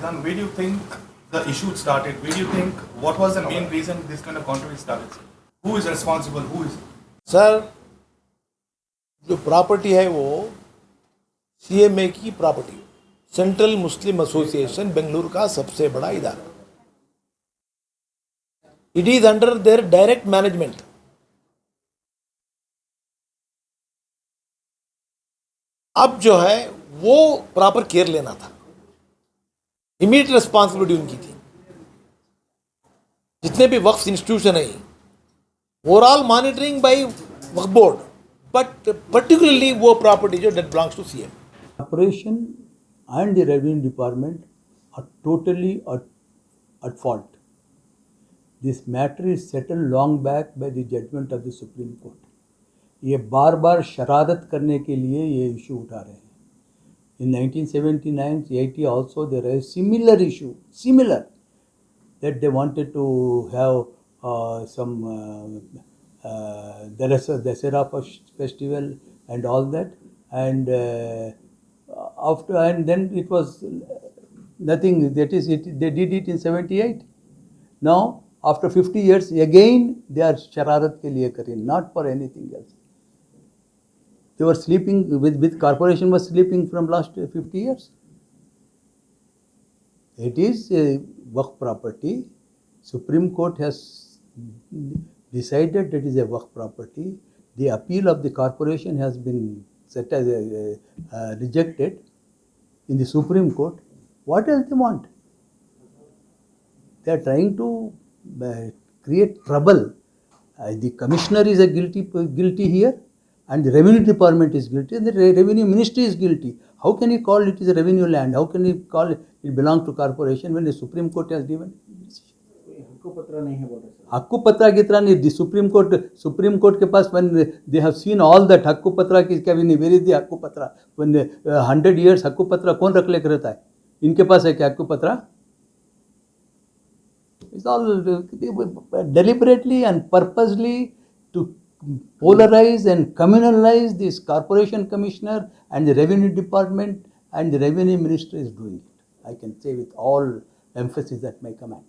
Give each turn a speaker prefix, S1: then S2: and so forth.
S1: Maidan, where do you think the issue started? Where do you think, what was the main reason this kind of controversy started? Who is responsible? Who is?
S2: Sir, जो property है वो CMA की property, central मुस्लिम association Bengaluru का सबसे बड़ा इदारा. It is under their direct management. अब जो है वो प्रॉपर केयर लेना था, इमीडिएट रिस्पॉन्सिबिलिटी उनकी थी. जितने भी वक्फ इंस्टीट्यूशन है, overall monitoring by Waqf board, but particularly वो प्रॉपर्टी जो that belongs to CM.
S3: Corporation and the revenue department are totally at fault. This matter is settled long back by the judgment of the Supreme Court. ये बार बार शरारत करने के लिए ये issue उठा रहे हैं. In 1979, 80 also there is similar issue, similar, that they wanted to have some Dasara festival and all that, and after, and then it was nothing. That is it. They did it in 78. Now after 50 years again they are shararat ke liye karein, not for anything else. They were sleeping with corporation was sleeping from last 50 years. It is a Waqf property. Supreme Court has decided that it is a Waqf property. The appeal of the corporation has been set as rejected in the Supreme Court. What else they want? They are trying to create trouble. The commissioner is a guilty here, and the revenue department is guilty, and the revenue ministry is guilty. How can you call it is a revenue land? How can you call it belongs to corporation when the Supreme Court has given decision? Hakku पत्रा की तरह नहीं. Supreme court के पास when they have seen all that Hakku पत्रा की क्या भी नहीं. वेरी दी हक्कू पत्रा when 100 years हक्कू पत्रा कौन रख लेकर रहता है? इनके पास है क्या हक्कू पत्रा? It's all deliberately and purposely to polarize and communalize this corporation commissioner and the revenue department, and the revenue minister is doing it. I can say with all emphasis at my command.